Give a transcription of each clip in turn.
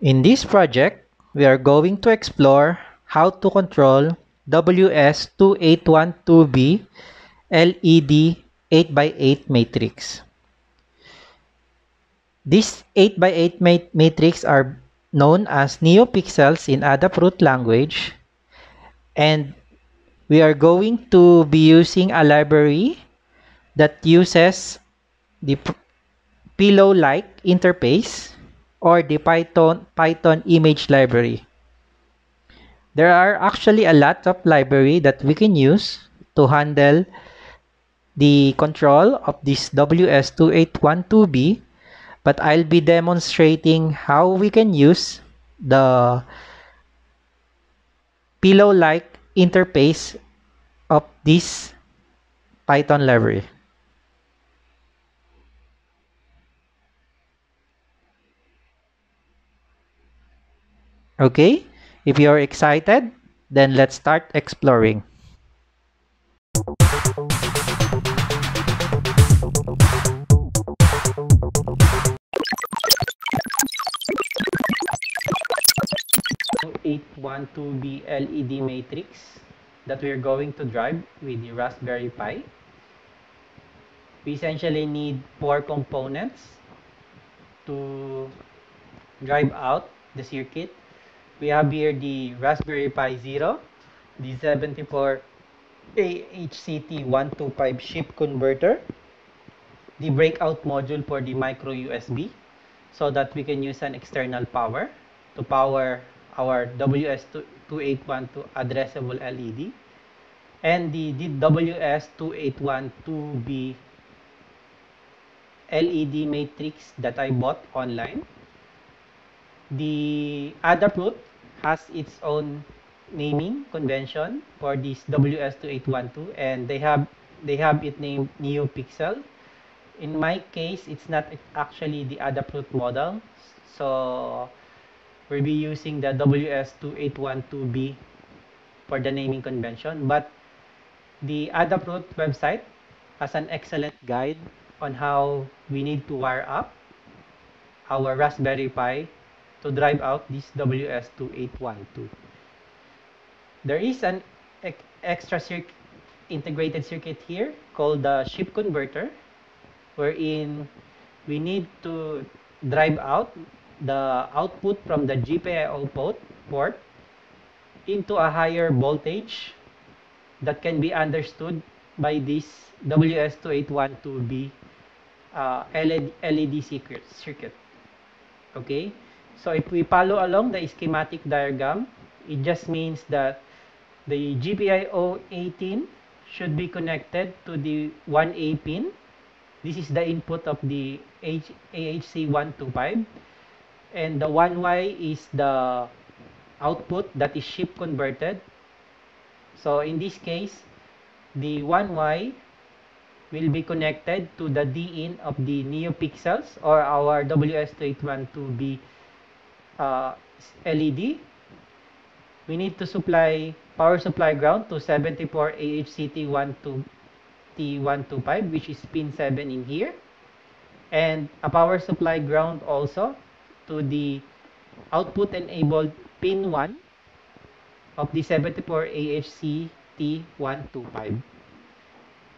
In this project, we are going to explore how to control WS2812B LED 8x8 matrix. These 8x8 matrix are known as neopixels in Adafruit language, and we are going to be using a library that uses the Pillow-like interface or the Python image library. There are actually a lot of library that we can use to handle the control of this WS2812B, but I'll be demonstrating how we can use the Pillow-like interface of this Python library. Okay, if you're excited, then let's start exploring. WS2812B LED matrix that we're going to drive with the Raspberry Pi. We essentially need 4 components to drive out the circuit. We have here the Raspberry Pi Zero, the 74AHCT125 chip converter, the breakout module for the micro USB so that we can use an external power to power our WS2812 addressable LED, and the WS2812B LED matrix that I bought online. The Adafruit has its own naming convention for this WS2812, and they have it named NeoPixel. In my case, it's not actually the Adafruit model, so we'll be using the WS2812B for the naming convention. But the Adafruit website has an excellent guide on how we need to wire up our Raspberry Pi to drive out this WS2812. There is an extra integrated circuit here called the chip converter, wherein we need to drive out the output from the GPIO port into a higher voltage that can be understood by this WS2812B LED circuit. Okay, so if we follow along the schematic diagram, it just means that the GPIO 18 should be connected to the 1A pin. This is the input of the AHC125, and the 1Y is the output that is chip converted. So in this case, the 1Y will be connected to the D-in of the NeoPixels or our WS2812B LED. We need to supply power supply ground to 74 AHCT125, which is pin 7 in here, and a power supply ground also to the output enabled pin 1 of the 74 AHCT125.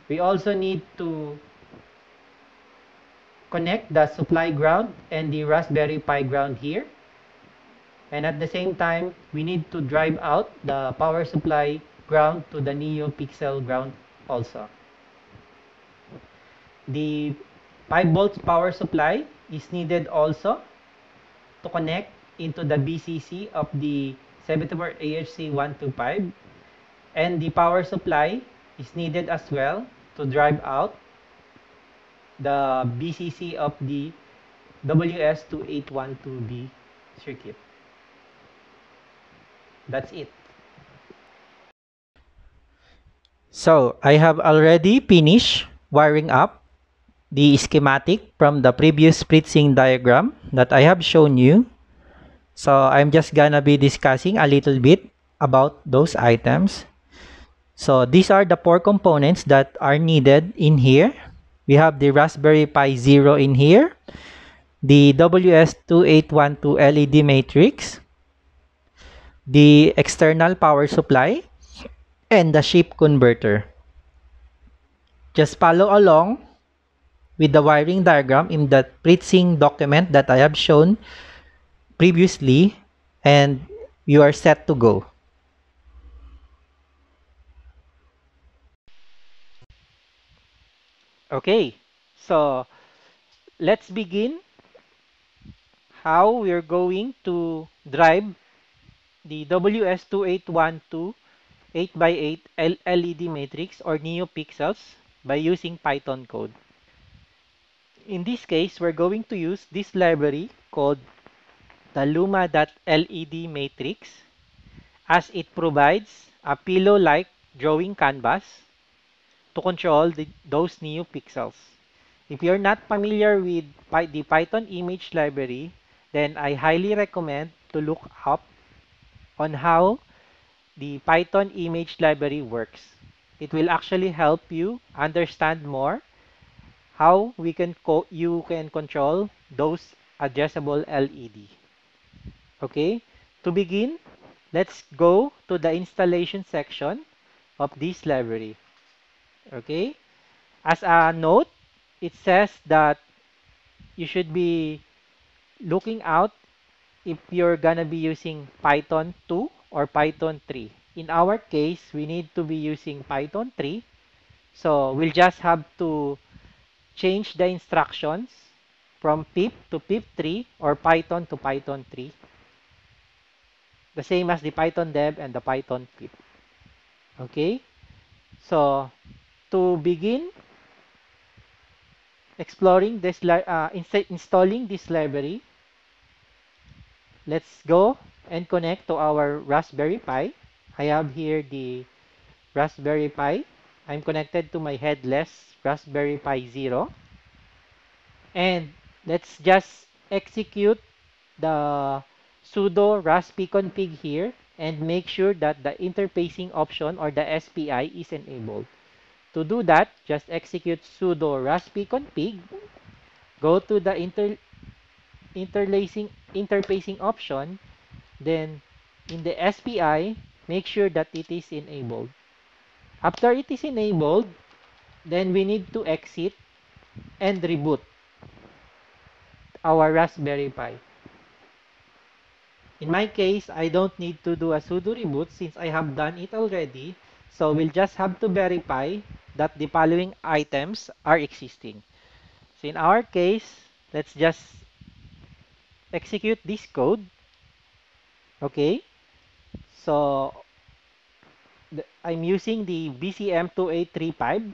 We also need to connect the supply ground and the Raspberry Pi ground here. And at the same time, we need to drive out the power supply ground to the NeoPixel ground also. The 5 volts power supply is needed also to connect into the BCC of the 74 AHC125, and the power supply is needed as well to drive out the BCC of the WS2812B circuit. That's it. So I have already finished wiring up the schematic from the previous splitsing diagram that I have shown you. So I'm just gonna be discussing a little bit about those items. So these are the 4 components that are needed in here. We have the Raspberry Pi Zero in here. the WS2812 LED matrix, the external power supply, and the shape converter. Just follow along with the wiring diagram in the FreeSync document that I have shown previously, and you are set to go. Okay, so let's begin how we're going to drive the WS2812 8x8 LED matrix or NeoPixels by using Python code. In this case, we're going to use this library called the Luma.LED matrix, as it provides a pillow-like drawing canvas to control those NeoPixels. If you're not familiar with the Python image library, then I highly recommend to look up on how the Python image library works. It will actually help you understand more how you can control those adjustable LED. Okay, to begin, let's go to the installation section of this library. Okay, as a note, it says that you should be looking out if you're gonna be using Python 2 or Python 3. In our case, we need to be using Python 3. So we'll just have to change the instructions from pip to pip3 or Python to Python 3. The same as the Python dev and the Python pip. Okay? So to begin exploring this, installing this library, let's go and connect to our Raspberry Pi. I have here the Raspberry Pi. I'm connected to my headless Raspberry Pi Zero. And let's just execute the sudo raspiconfig here and make sure that the interfacing option or the SPI is enabled. To do that, just execute sudo raspiconfig, go to the interfacing option, then in the SPI, make sure that it is enabled. After it is enabled, then we need to exit and reboot our Raspberry Pi. In my case, I don't need to do a sudo reboot since I have done it already. So we'll just have to verify that the following items are existing. So in our case, let's just execute this code. Okay. So I'm using the BCM2835.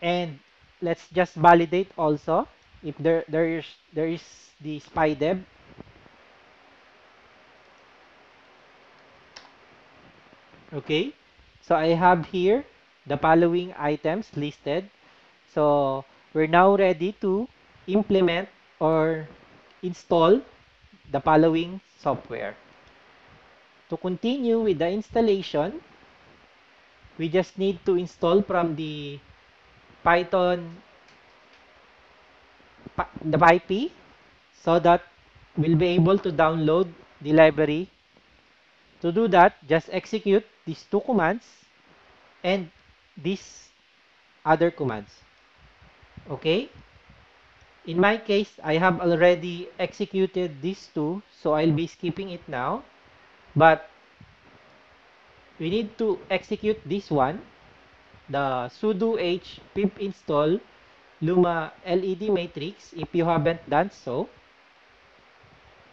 And let's just validate also if there is the SPI-dev. Okay, so I have here the following items listed. So we're now ready to implement or install the following software. To continue with the installation, we just need to install from the Python, the PyP, so that we'll be able to download the library. To do that, just execute these two commands and these other commands. Okay? In my case, I have already executed these two, so I'll be skipping it now. But we need to execute this one, the sudo h pip install Luma LED matrix if you haven't done so.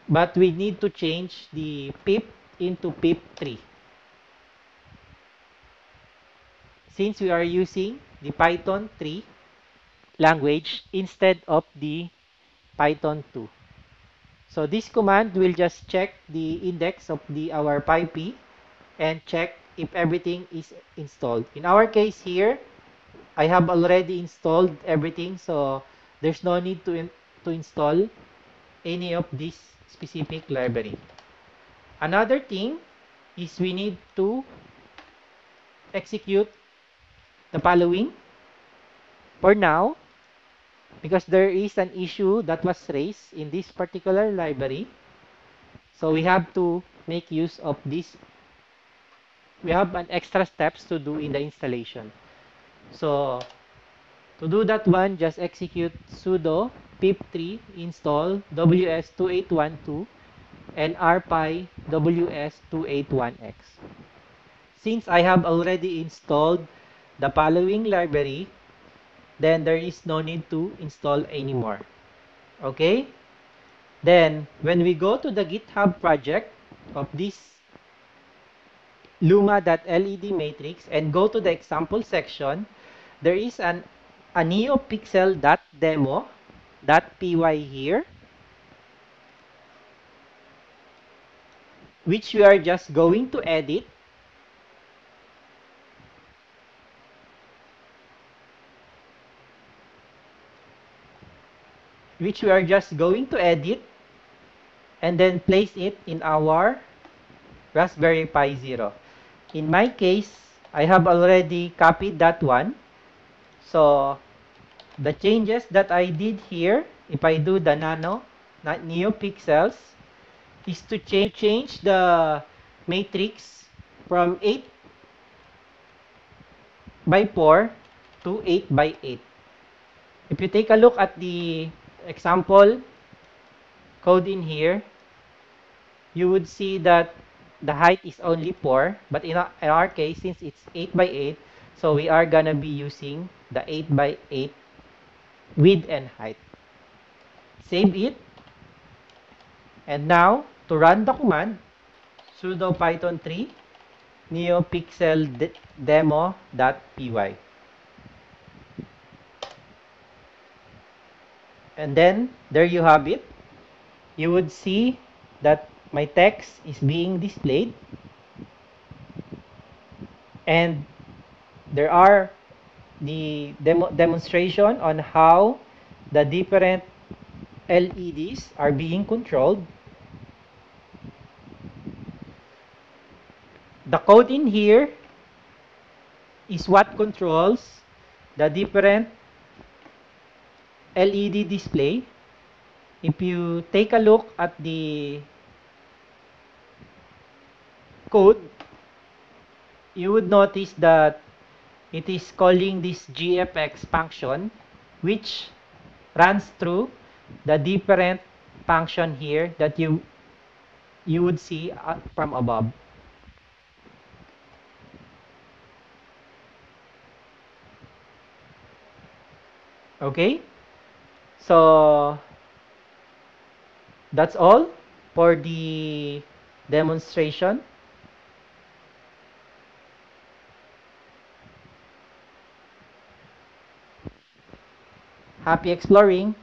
But we need to change the pip into pip3. Since we are using the Python 3 language instead of the Python 2. So this command will just check the index of our PyP and check if everything is installed. In our case here, I have already installed everything, so there's no need to install any of this specific library. Another thing is we need to execute the following. For now, because there is an issue that was raised in this particular library. So we have to make use of this. We have an extra steps to do in the installation. So to do that one, just execute sudo pip3 install ws2812 and rpy ws281x. Since I have already installed the following library, then there is no need to install anymore. Okay? Then, when we go to the GitHub project of this luma.led matrix and go to the example section, there is a neopixel.demo.py here, which we are just going to edit. And then place it in our Raspberry Pi Zero. In my case, I have already copied that one. So the changes that I did here, if I do the NeoPixels, is to change the matrix from 8 by 4 to 8 by 8. If you take a look at the example code in here, you would see that the height is only 4, but in our case, since it's 8 by 8, so we are gonna be using the 8 by 8 width and height. Save it. And now, to run the command, sudo python 3 neopixel.demo.py. And then, there you have it. You would see that my text is being displayed. And there are the demonstration on how the different LEDs are being controlled. The code in here is what controls the different LED display. If you take a look at the code, you would notice that it is calling this GFX function, which runs through the different function here that you would see from above. Okay, so that's all for the demonstration. Happy exploring!